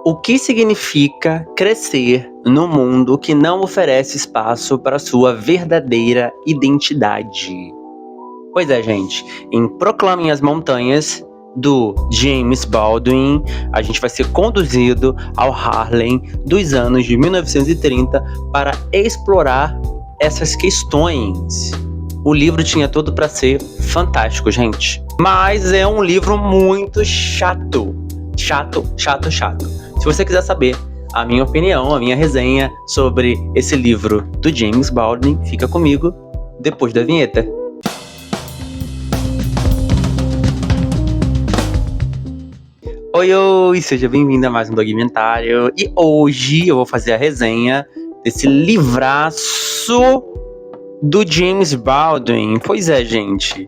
O que significa crescer num mundo que não oferece espaço para sua verdadeira identidade? Pois é, gente, em Proclamem as Montanhas, do James Baldwin, a gente vai ser conduzido ao Harlem dos anos de 1930 para explorar essas questões. O livro tinha tudo para ser fantástico, gente. Mas é um livro muito chato. Chato. Se você quiser saber a minha opinião, a minha resenha sobre esse livro do James Baldwin, fica comigo depois da vinheta. Oi, seja bem-vindo a mais um Dogmentário. E hoje eu vou fazer a resenha desse livraço do James Baldwin. Pois é, gente.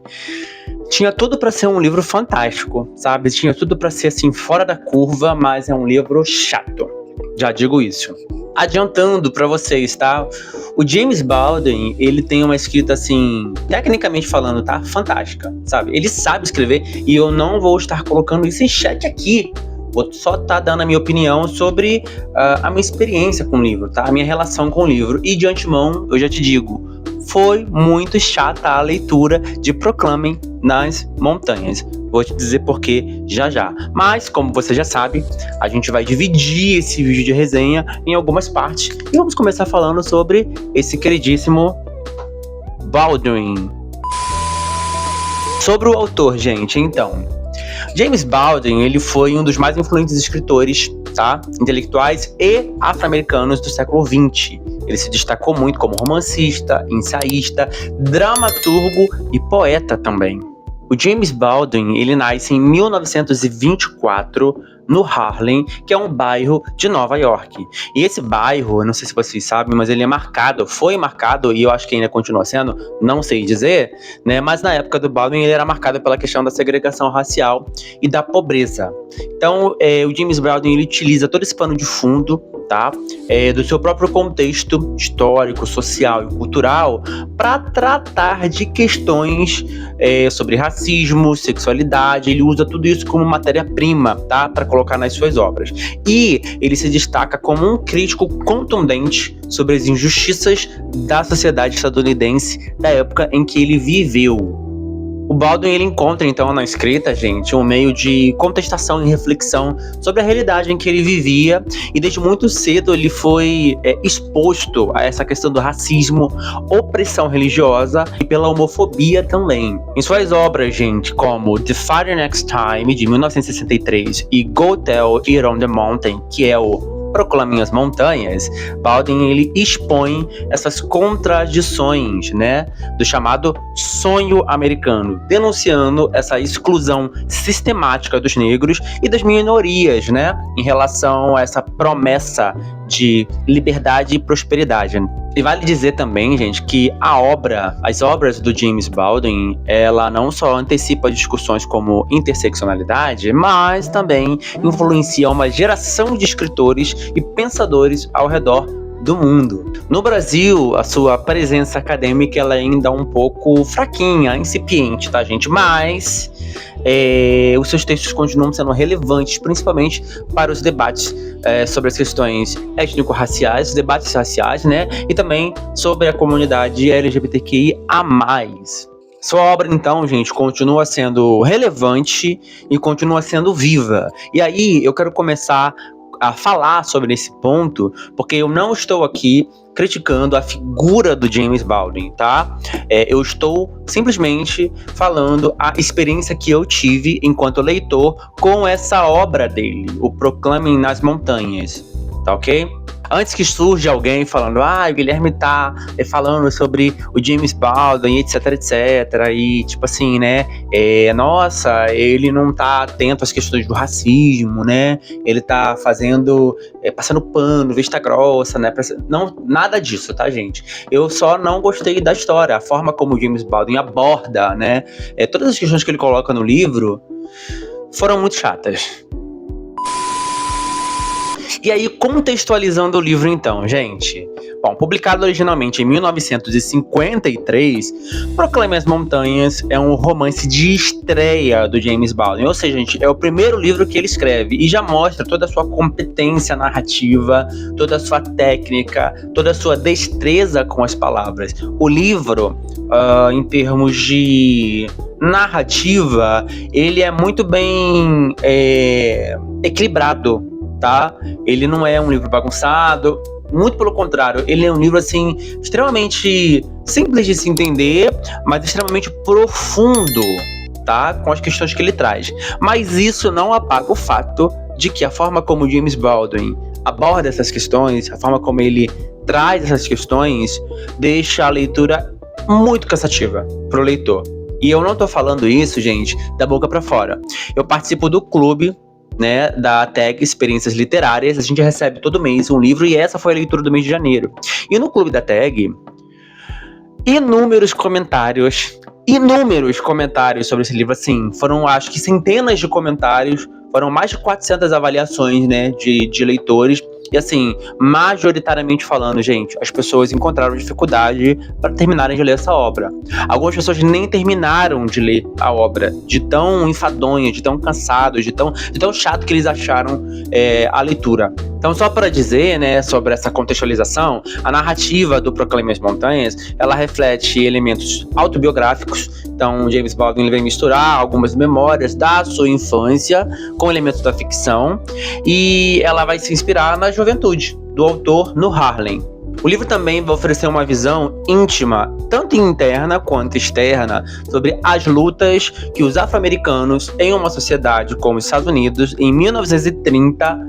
Tinha tudo pra ser um livro fantástico, sabe? Tinha tudo pra ser, assim, fora da curva, mas é um livro chato. Já digo isso. Adiantando pra vocês, tá? O James Baldwin, ele tem uma escrita, assim, tecnicamente falando, tá? Fantástica, sabe? Ele sabe escrever e eu não vou estar colocando isso em chat aqui. Vou só estar dando a minha opinião sobre a minha experiência com o livro, tá? A minha relação com o livro. E de antemão, eu já te digo, foi muito chata a leitura de Proclamem nas Montanhas. Vou te dizer por quê já. Mas, como você já sabe, a gente vai dividir esse vídeo de resenha em algumas partes. E vamos começar falando sobre esse queridíssimo Baldwin. Sobre o autor, gente, então. James Baldwin, ele foi um dos mais influentes escritores, tá? Intelectuais e afro-americanos do século XX. Ele se destacou muito como romancista, ensaísta, dramaturgo e poeta também. O James Baldwin, ele nasce em 1924 no Harlem, que é um bairro de Nova York. E esse bairro, não sei se vocês sabem, mas ele foi marcado, e eu acho que ainda continua sendo, não sei dizer, né? Mas na época do Baldwin ele era marcado pela questão da segregação racial e da pobreza. Então, o James Baldwin, ele utiliza todo esse pano de fundo, tá? Do seu próprio contexto histórico, social e cultural para tratar de questões sobre racismo, sexualidade. Ele usa tudo isso como matéria-prima, tá? Para colocar nas suas obras. E ele se destaca como um crítico contundente sobre as injustiças da sociedade estadunidense da época em que ele viveu. O Baldwin, ele encontra, então, na escrita, gente, um meio de contestação e reflexão sobre a realidade em que ele vivia, e desde muito cedo ele foi exposto a essa questão do racismo, opressão religiosa e pela homofobia também. Em suas obras, gente, como The Fire Next Time, de 1963, e Go Tell It on the Mountain, que é o Proclamem as Montanhas, Baldwin, ele expõe essas contradições, né, do chamado sonho americano, denunciando essa exclusão sistemática dos negros e das minorias, né, em relação a essa promessa de liberdade e prosperidade. E vale dizer também, gente, que as obras do James Baldwin, ela não só antecipa discussões como interseccionalidade, mas também influencia uma geração de escritores e pensadores ao redor do mundo. No Brasil, a sua presença acadêmica ela é ainda um pouco fraquinha, incipiente, tá, gente? Mas os seus textos continuam sendo relevantes, principalmente para os debates sobre as questões étnico-raciais, os debates raciais, né? E também sobre a comunidade LGBTQIA+. Sua obra, então, gente, continua sendo relevante e continua sendo viva. E aí, eu quero começar a falar sobre esse ponto, porque eu não estou aqui criticando a figura do James Baldwin, tá? Eu estou simplesmente falando a experiência que eu tive enquanto leitor com essa obra dele, o Proclamem nas Montanhas, tá ok? Antes que surja alguém falando, o Guilherme tá falando sobre o James Baldwin, etc, e tipo assim, né, nossa, ele não tá atento às questões do racismo, né, ele tá passando pano, vista grossa, né, não, nada disso, tá, gente? Eu só não gostei da história, a forma como o James Baldwin aborda, né, todas as questões que ele coloca no livro foram muito chatas. E aí, contextualizando o livro então, gente, Bom, publicado originalmente em 1953, Proclame as Montanhas é um romance de estreia do James Baldwin, ou seja, gente, é o primeiro livro que ele escreve e já mostra toda a sua competência narrativa, toda a sua técnica, toda a sua destreza com as palavras. O livro, em termos de narrativa, ele é muito bem equilibrado, tá? Ele não é um livro bagunçado, muito pelo contrário, ele é um livro assim extremamente simples de se entender, mas extremamente profundo, tá? Com as questões que ele traz. Mas isso não apaga o fato de que a forma como James Baldwin aborda essas questões, a forma como ele traz essas questões, deixa a leitura muito cansativa pro leitor. E eu não tô falando isso, gente, da boca pra fora. Eu participo do clube, né, da TAG Experiências Literárias. A gente recebe todo mês um livro e essa foi a leitura do mês de janeiro. E no clube da TAG, inúmeros comentários sobre esse livro, assim, foram acho que centenas de comentários, foram mais de 400 avaliações, né, de leitores. E assim, majoritariamente falando, gente, as pessoas encontraram dificuldade para terminarem de ler essa obra. Algumas pessoas nem terminaram de ler a obra, de tão enfadonha, de tão cansados, de tão chato que eles acharam a leitura. Então, só para dizer, né, sobre essa contextualização, a narrativa do Proclame as Montanhas, ela reflete elementos autobiográficos. Então, James Baldwin ele vem misturar algumas memórias da sua infância com elementos da ficção, e ela vai se inspirar na juventude do autor no Harlem. O livro também vai oferecer uma visão íntima, tanto interna quanto externa, sobre as lutas que os afro-americanos em uma sociedade como os Estados Unidos, em 1930,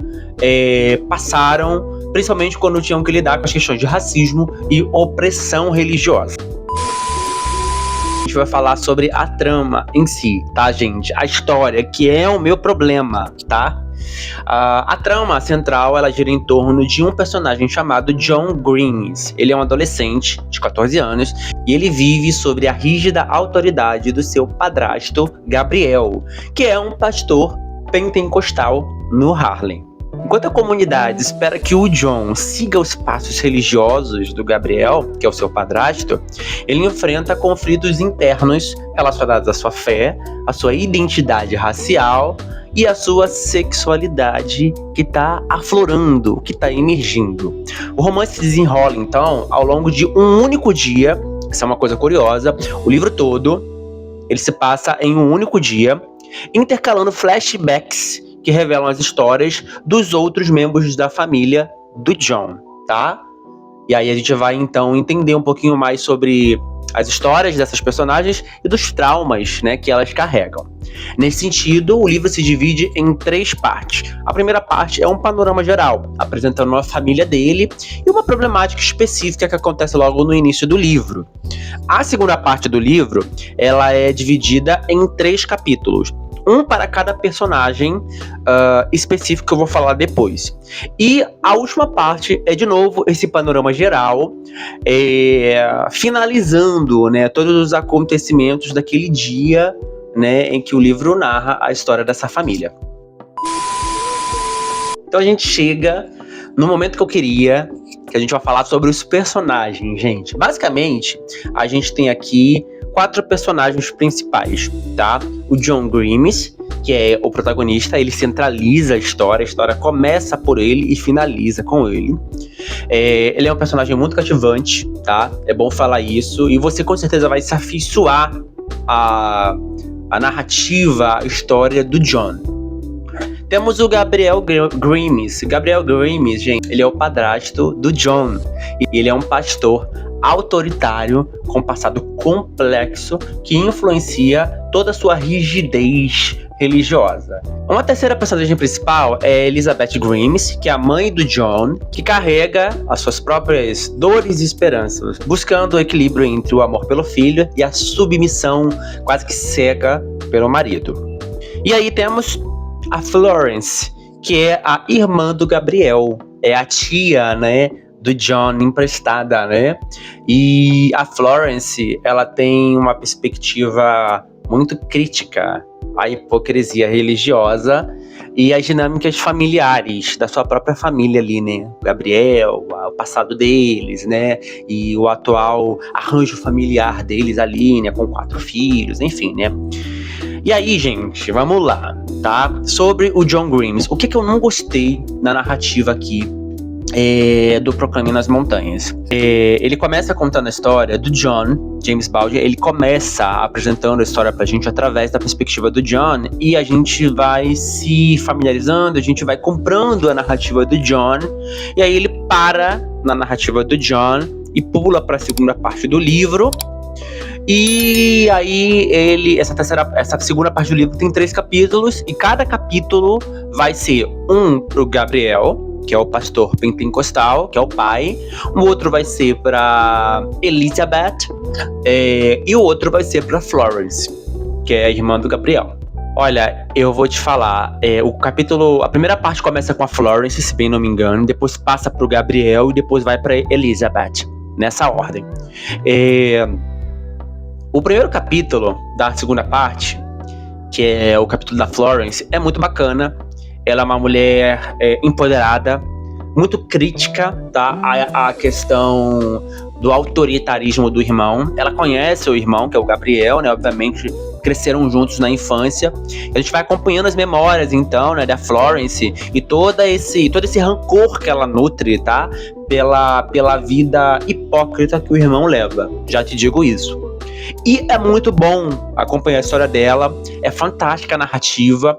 passaram, principalmente quando tinham que lidar com as questões de racismo e opressão religiosa. A gente vai falar sobre a trama em si, tá, gente? A história, que é o meu problema, tá? A trama central, ela gira em torno de um personagem chamado John Grimes. Ele é um adolescente de 14 anos e ele vive sob a rígida autoridade do seu padrasto, Gabriel, que é um pastor pentecostal no Harlem. Enquanto a comunidade espera que o John siga os passos religiosos do Gabriel, que é o seu padrasto, ele enfrenta conflitos internos relacionados à sua fé, à sua identidade racial e à sua sexualidade que está aflorando, que está emergindo. O romance se desenrola, então, ao longo de um único dia. Isso é uma coisa curiosa. O livro todo, ele se passa em um único dia, intercalando flashbacks que revelam as histórias dos outros membros da família do John, tá? E aí a gente vai, então, entender um pouquinho mais sobre as histórias dessas personagens e dos traumas, né, que elas carregam. Nesse sentido, o livro se divide em 3 partes. A primeira parte é um panorama geral, apresentando a família dele e uma problemática específica que acontece logo no início do livro. A segunda parte do livro, ela é dividida em 3 capítulos. Um para cada personagem específico que eu vou falar depois. E a última parte é, de novo, esse panorama geral, finalizando, né, todos os acontecimentos daquele dia, né, em que o livro narra a história dessa família. Então a gente chega no momento que eu queria, que a gente vai falar sobre os personagens, gente. Basicamente, a gente tem aqui 4 personagens principais, tá? O John Grimes, que é o protagonista, ele centraliza a história começa por ele e finaliza com ele. Ele é um personagem muito cativante, tá? É bom falar isso, e você com certeza vai se afeiçoar a narrativa, a história do John. Temos o Gabriel Grimes. Gabriel Grimes, gente, ele é o padrasto do John. E ele é um pastor autoritário, com passado complexo, que influencia toda a sua rigidez religiosa. Uma terceira personagem principal é Elizabeth Grimes, que é a mãe do John, que carrega as suas próprias dores e esperanças, buscando o equilíbrio entre o amor pelo filho e a submissão quase que cega pelo marido. E aí temos a Florence, que é a irmã do Gabriel, é a tia, né, do John emprestada, né? E a Florence, ela tem uma perspectiva muito crítica à hipocrisia religiosa e as dinâmicas familiares da sua própria família ali, né? O Gabriel, o passado deles, né? E o atual arranjo familiar deles ali, né? Com 4 filhos, enfim, né? E aí, gente, vamos lá, tá? Sobre o John Grimes, o que eu não gostei na narrativa aqui do Proclame nas Montanhas? Ele começa contando a história do John, James Baldwin. Ele começa apresentando a história pra gente através da perspectiva do John, e a gente vai se familiarizando, a gente vai comprando a narrativa do John, e aí ele para na narrativa do John e pula pra segunda parte do livro. E aí essa segunda parte do livro tem 3 capítulos, e cada capítulo vai ser um pro Gabriel, que é o pastor pentecostal, que é o pai. O outro vai ser para Elizabeth, e o outro vai ser para Florence, que é a irmã do Gabriel. Olha, eu vou te falar, a primeira parte começa com a Florence, se bem não me engano, depois passa pro Gabriel e depois vai para Elizabeth, nessa ordem. O primeiro capítulo da segunda parte, que é o capítulo da Florence, é muito bacana. Ela é uma mulher empoderada, muito crítica, tá, à questão do autoritarismo do irmão. Ela conhece o irmão, que é o Gabriel, né? Obviamente cresceram juntos na infância. A gente vai acompanhando as memórias, então, né, da Florence e todo esse rancor que ela nutre, tá? Pela vida hipócrita que o irmão leva. Já te digo isso. E é muito bom acompanhar a história dela. É fantástica a narrativa.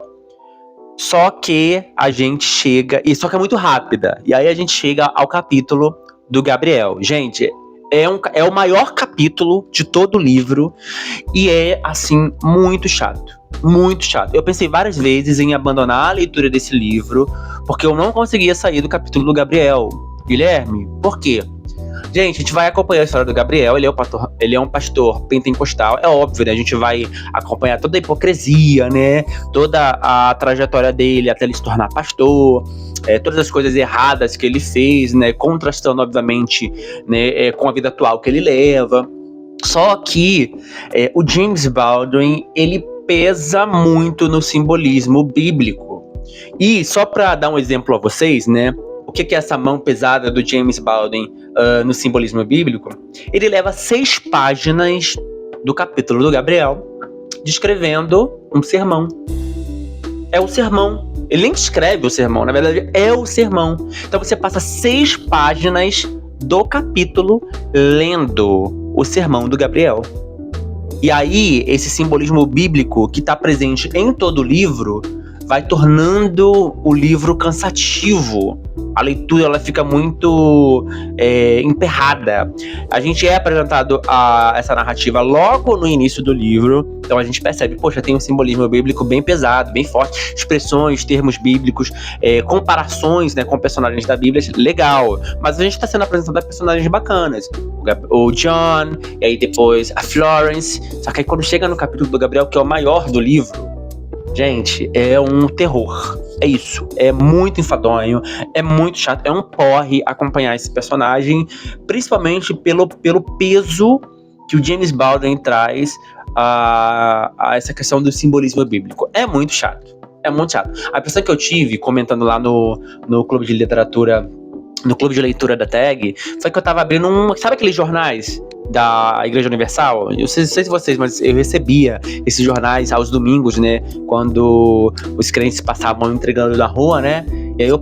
Só que a gente chega... Só que é muito rápida. E aí a gente chega ao capítulo do Gabriel. Gente, é o maior capítulo de todo o livro. E é, assim, muito chato. Muito chato. Eu pensei várias vezes em abandonar a leitura desse livro, porque eu não conseguia sair do capítulo do Gabriel. Guilherme, por quê? Gente, a gente vai acompanhar a história do Gabriel. Ele é um pastor pentecostal. É óbvio, né? A gente vai acompanhar toda a hipocrisia, né? Toda a trajetória dele até ele se tornar pastor. Todas as coisas erradas que ele fez, né? Contrastando, obviamente, né? Com a vida atual que ele leva. Só que o James Baldwin, ele pesa muito no simbolismo bíblico. E só para dar um exemplo a vocês, né? O que é essa mão pesada do James Baldwin no simbolismo bíblico? Ele leva 6 páginas do capítulo do Gabriel descrevendo um sermão. É o sermão. Ele nem escreve o sermão, na verdade é o sermão. Então você passa 6 páginas do capítulo lendo o sermão do Gabriel. E aí, esse simbolismo bíblico que está presente em todo o livro vai tornando o livro cansativo. A leitura ela fica muito emperrada. A gente é apresentado a essa narrativa logo no início do livro, então a gente percebe, poxa, tem um simbolismo bíblico bem pesado, bem forte, expressões, termos bíblicos, comparações, né, com personagens da Bíblia, legal, mas a gente está sendo apresentado a personagens bacanas, o John, e aí depois a Florence, só que aí quando chega no capítulo do Gabriel, que é o maior do livro, gente, é um terror. É isso. É muito enfadonho. É muito chato. É um porre acompanhar esse personagem. Principalmente pelo peso que o James Baldwin traz a essa questão do simbolismo bíblico. É muito chato. É muito chato. A impressão que eu tive, comentando lá no clube de literatura, no clube de leitura da TAG, foi que eu tava abrindo sabe aqueles jornais da Igreja Universal? Eu não sei se vocês, mas eu recebia esses jornais aos domingos, né? Quando os crentes passavam entregando na rua, né? E aí eu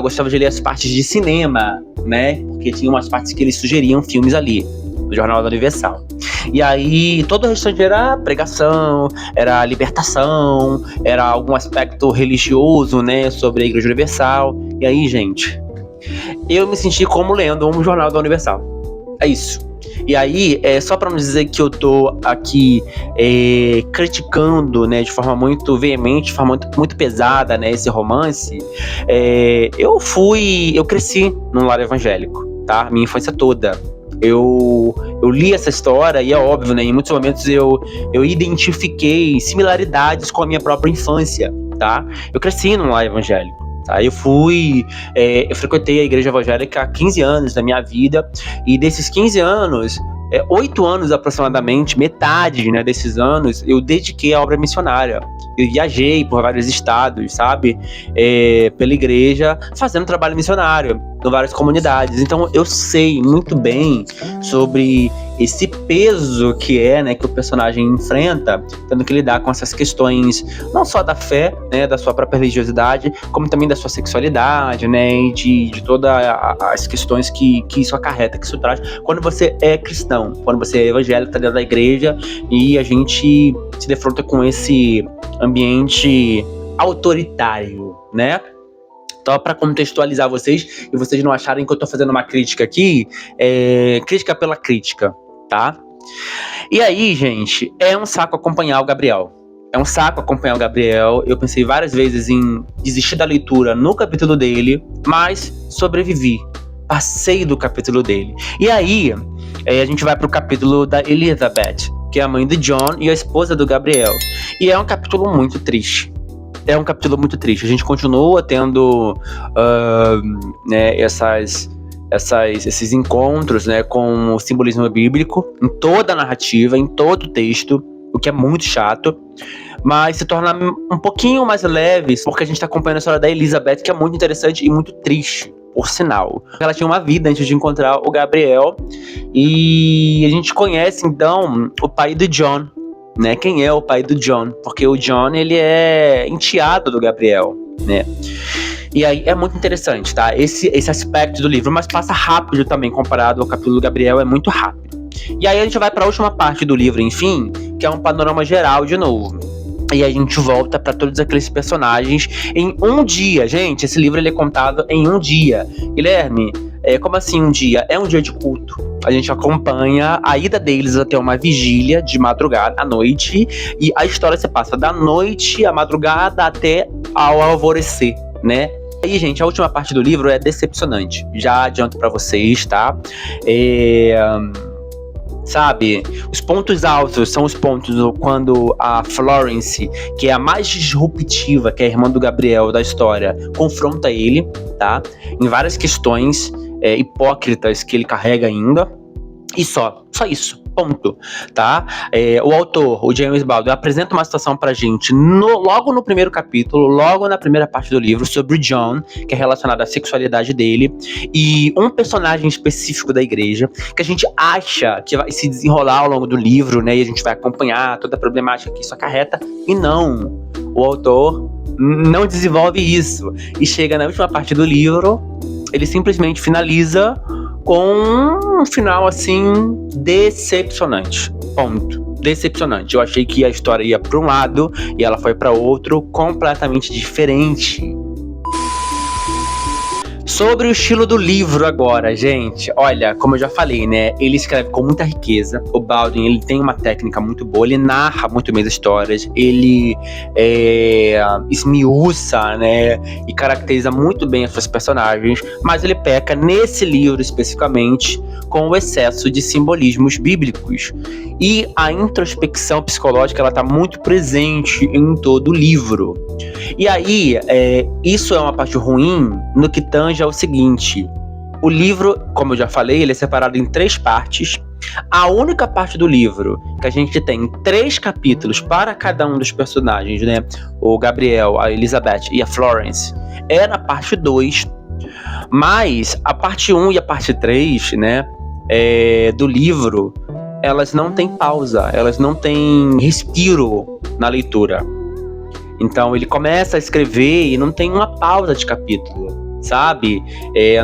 gostava de ler as partes de cinema, né? Porque tinha umas partes que eles sugeriam filmes ali, no Jornal da Universal. E aí todo o restante era pregação, era libertação, era algum aspecto religioso, né? Sobre a Igreja Universal. E aí, gente, eu me senti como lendo um jornal da Universal. É isso. E aí, só para não dizer que eu tô aqui criticando, né, de forma muito veemente, de forma muito pesada, né, esse romance, eu cresci num lar evangélico, tá? Minha infância toda. Eu li essa história e é óbvio, né, em muitos momentos eu identifiquei similaridades com a minha própria infância, tá? Eu cresci num lar evangélico. Tá, eu frequentei a igreja evangélica há 15 anos da minha vida, e desses 15 anos, 8 anos aproximadamente, metade, né, desses anos, eu dediquei à obra missionária. Eu viajei por vários estados, sabe? Pela igreja, fazendo trabalho missionário em várias comunidades. Então eu sei muito bem sobre esse peso que né, que o personagem enfrenta, tendo que lidar com essas questões, não só da fé, né, da sua própria religiosidade, como também da sua sexualidade, né, e de todas as questões que isso acarreta, que isso traz, quando você é cristão, quando você é evangélico, tá dentro da igreja, e a gente se defronta com esse ambiente autoritário, né? Então, para contextualizar vocês, e vocês não acharem que eu tô fazendo uma crítica aqui, crítica pela crítica, tá? E aí, gente, é um saco acompanhar o Gabriel. Eu pensei várias vezes em desistir da leitura no capítulo dele, mas sobrevivi. Passei do capítulo dele. E aí, a gente vai pro capítulo da Elizabeth, que é a mãe do John e a esposa do Gabriel. E é um capítulo muito triste. A gente continua tendo né, esses encontros, né, com o simbolismo bíblico em toda a narrativa, em todo o texto, o que é muito chato, mas se torna um pouquinho mais leve, porque a gente está acompanhando a história da Elizabeth, que é muito interessante e muito triste, por sinal. Ela tinha uma vida antes de encontrar o Gabriel, e a gente conhece, então, o pai do John, né? Quem é o pai do John? Porque o John, ele é enteado do Gabriel, né? E aí é muito interessante, tá? Esse aspecto do livro, mas passa rápido também comparado ao capítulo do Gabriel, é muito rápido. E aí a gente vai para a última parte do livro, enfim, que é um panorama geral de novo. E a gente volta para todos aqueles personagens em um dia. Gente, esse livro ele é contado em um dia. Guilherme, como assim um dia? É um dia de culto. A gente acompanha a ida deles até uma vigília de madrugada, à noite, e a história se passa da noite à madrugada até ao alvorecer, né? E, gente, a última parte do livro é decepcionante. Já adianto pra vocês, tá? Sabe, os pontos altos são os pontos quando a Florence, que é a mais disruptiva, que é a irmã do Gabriel da história, confronta ele, tá? Em várias questões hipócritas que ele carrega ainda. E só isso, ponto, tá? O autor, o James Baldwin, apresenta uma situação pra gente logo no primeiro capítulo, logo na primeira parte do livro, sobre o John, que é relacionado à sexualidade dele, e um personagem específico da igreja, que a gente acha que vai se desenrolar ao longo do livro, né? E a gente vai acompanhar toda a problemática que isso acarreta, e não. O autor não desenvolve isso. E chega na última parte do livro, ele simplesmente finaliza com um final, assim, decepcionante. Ponto. Decepcionante. Eu achei que a história ia para um lado e ela foi para outro, completamente diferente. Sobre o estilo do livro agora, gente, olha, como eu já falei, né, ele escreve com muita riqueza. O Baldwin, ele tem uma técnica muito boa, ele narra muito bem as histórias, ele esmiuça, né, e caracteriza muito bem as suas personagens, mas ele peca nesse livro especificamente com o excesso de simbolismos bíblicos. E a introspecção psicológica, ela tá muito presente em todo o livro. E aí, isso é uma parte ruim no que tange ao seguinte: o livro, como eu já falei, ele é separado em 3 partes. A única parte do livro que a gente tem 3 capítulos para cada um dos personagens, né? O Gabriel, a Elizabeth e a Florence, é na parte 2. Mas a parte 1 e a parte 3, né, do livro, elas não têm pausa, elas não têm respiro na leitura. Então ele começa a escrever e não tem uma pausa de capítulo, sabe?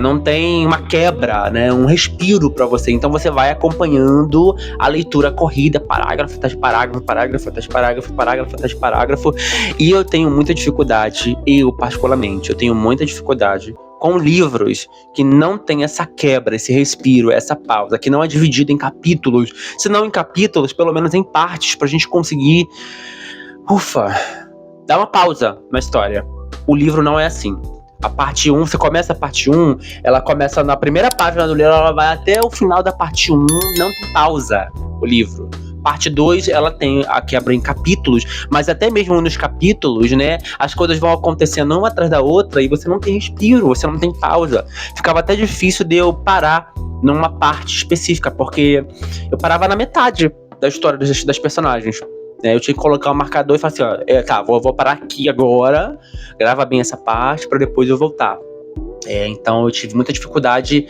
Não tem uma quebra, né? Um respiro para você. Então você vai acompanhando a leitura corrida, parágrafo atrás de parágrafo, parágrafo atrás de parágrafo, parágrafo atrás de parágrafo. E eu tenho muita dificuldade, particularmente, eu tenho muita dificuldade com livros que não tem essa quebra, esse respiro, essa pausa, que não é dividido em capítulos, se não em capítulos, pelo menos em partes, pra gente conseguir dá uma pausa na história. O livro não é assim. A parte 1, você começa a parte 1, ela começa na primeira página do livro, ela vai até o final da parte 1, não tem pausa o livro. Parte 2, ela tem a quebra em capítulos, mas até mesmo nos capítulos, né, as coisas vão acontecendo uma atrás da outra e você não tem respiro, você não tem pausa. Ficava até difícil de eu parar numa parte específica, porque eu parava na metade da história das personagens. Eu tinha que colocar um marcador e falar assim, tá, vou parar aqui agora, grava bem essa parte pra depois eu voltar. Então eu tive muita dificuldade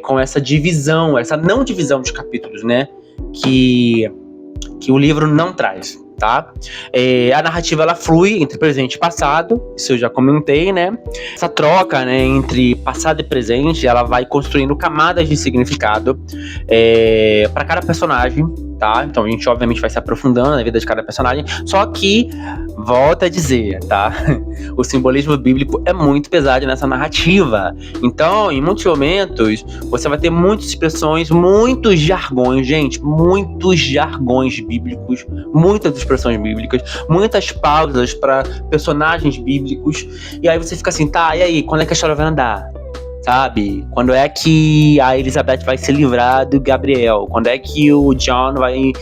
com essa divisão, essa não divisão de capítulos, né? Que o livro não traz, tá? A narrativa, ela flui entre presente e passado, isso eu já comentei, né? Essa troca, né, entre passado e presente, ela vai construindo camadas de significado para cada personagem, tá? Então a gente obviamente vai se aprofundando na vida de cada personagem, só que, volto a dizer, tá? O simbolismo bíblico é muito pesado nessa narrativa. Então, em muitos momentos, você vai ter muitas expressões, muitos jargões, gente, muitos jargões bíblicos, muitas expressões bíblicas, muitas pausas para personagens bíblicos, e aí você fica assim, tá, e aí, quando é que a história vai andar? Sabe? Quando é que a Elizabeth vai se livrar do Gabriel? Quando é que o John vai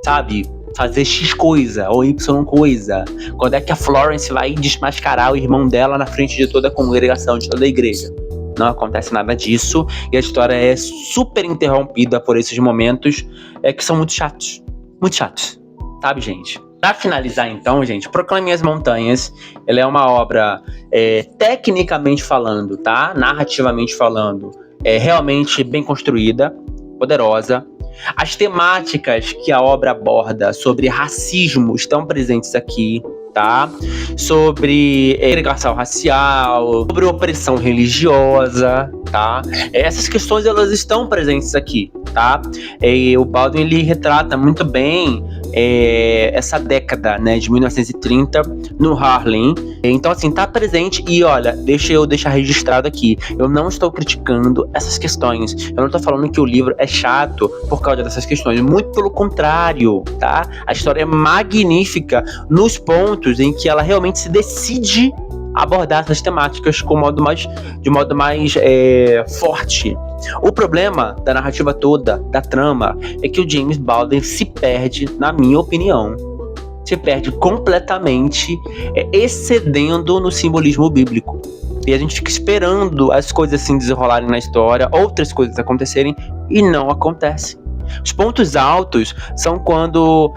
sabe, fazer X coisa ou Y coisa? Quando é que a Florence vai desmascarar o irmão dela na frente de toda a congregação, de toda a igreja? Não acontece nada disso e a história é super interrompida por esses momentos que são muito chatos, sabe, gente? Pra finalizar, então, gente, Proclame as Montanhas, ela é uma obra, tecnicamente falando, tá? Narrativamente falando, realmente bem construída, poderosa. As temáticas que a obra aborda sobre racismo estão presentes aqui, tá? Sobre segregação racial, sobre opressão religiosa, tá? Essas questões, elas estão presentes aqui, tá? O Baldwin, ele retrata muito bem essa década, né, de 1930 no Harlem. Então, assim, tá presente e, olha, deixa eu deixar registrado aqui, eu não estou criticando essas questões, eu não tô falando que o livro é chato por causa dessas questões, muito pelo contrário, tá? A história é magnífica nos pontos em que ela realmente se decide abordar essas temáticas de modo mais forte. O problema da narrativa toda, da trama, é que o James Baldwin se perde, na minha opinião, se perde completamente, excedendo no simbolismo bíblico. E a gente fica esperando as coisas assim desenrolarem na história, outras coisas acontecerem, e não acontece. Os pontos altos são quando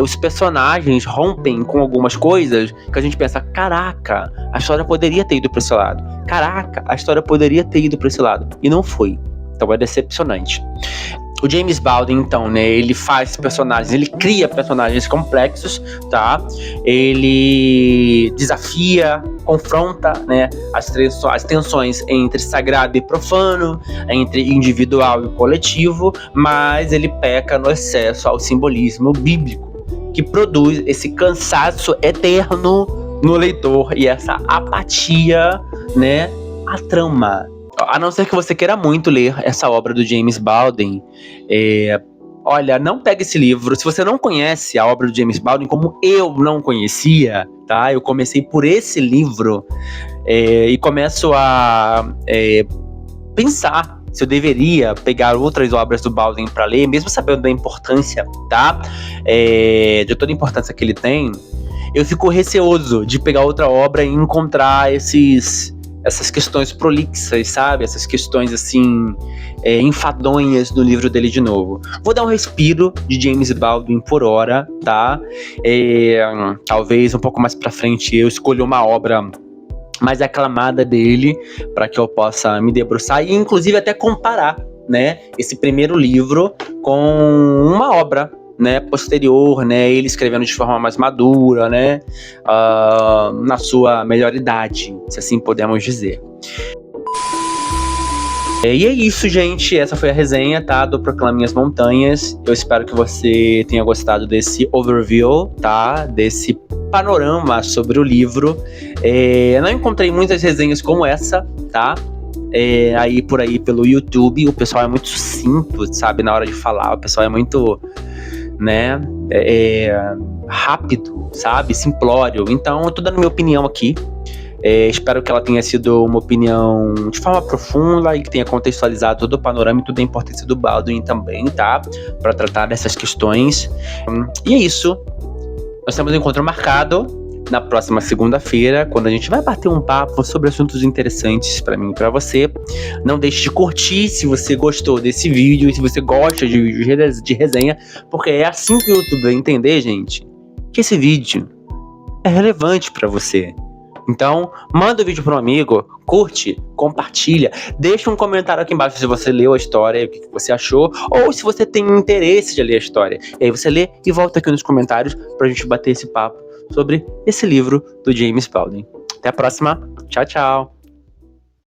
os personagens rompem com algumas coisas que a gente pensa, caraca, a história poderia ter ido para esse lado. Caraca, a história poderia ter ido para esse lado. E não foi. Então é decepcionante. O James Baldwin, então, né, ele faz personagens, ele cria personagens complexos, tá? Ele desafia, confronta, né, as tensões entre sagrado e profano, entre individual e coletivo, mas ele peca no excesso ao simbolismo bíblico, que produz esse cansaço eterno no leitor e essa apatia, né, à trama. A não ser que você queira muito ler essa obra do James Baldwin, olha, não pega esse livro. Se você não conhece a obra do James Baldwin, como eu não conhecia, tá? Eu comecei por esse livro e começo a pensar se eu deveria pegar outras obras do Baldwin para ler, mesmo sabendo da importância, tá? De toda a importância que ele tem. Eu fico receoso de pegar outra obra e encontrar essas questões prolixas, sabe? Essas questões, assim, enfadonhas no livro dele de novo. Vou dar um respiro de James Baldwin por hora, tá? Talvez um pouco mais pra frente eu escolha uma obra mais aclamada dele para que eu possa me debruçar e, inclusive, até comparar, né, esse primeiro livro com uma obra, né, posterior, né, ele escrevendo de forma mais madura, né, na sua melhor idade, se assim podemos dizer. E é isso, gente, essa foi a resenha, tá, do Proclame as Montanhas. Eu espero que você tenha gostado desse overview, tá, desse panorama sobre o livro. Eu não encontrei muitas resenhas como essa, tá, aí por aí pelo YouTube. O pessoal é muito sucinto, sabe, na hora de falar, o pessoal é muito, né, rápido, sabe, simplório. Então eu tô dando minha opinião aqui. Espero que ela tenha sido uma opinião de forma profunda e que tenha contextualizado todo o panorama e toda a importância do Baldwin também, tá? Para tratar dessas questões. E é isso. Nós temos um encontro marcado na próxima segunda-feira, quando a gente vai bater um papo sobre assuntos interessantes pra mim e pra você. Não deixe de curtir se você gostou desse vídeo e se você gosta de vídeos de resenha, porque é assim que o YouTube vai entender, gente, que esse vídeo é relevante pra você. Então, manda o vídeo para um amigo, curte, compartilha, deixa um comentário aqui embaixo se você leu a história e o que você achou, ou se você tem interesse de ler a história. E aí você lê e volta aqui nos comentários pra gente bater esse papo sobre esse livro do James Baldwin. Até a próxima. Tchau, tchau.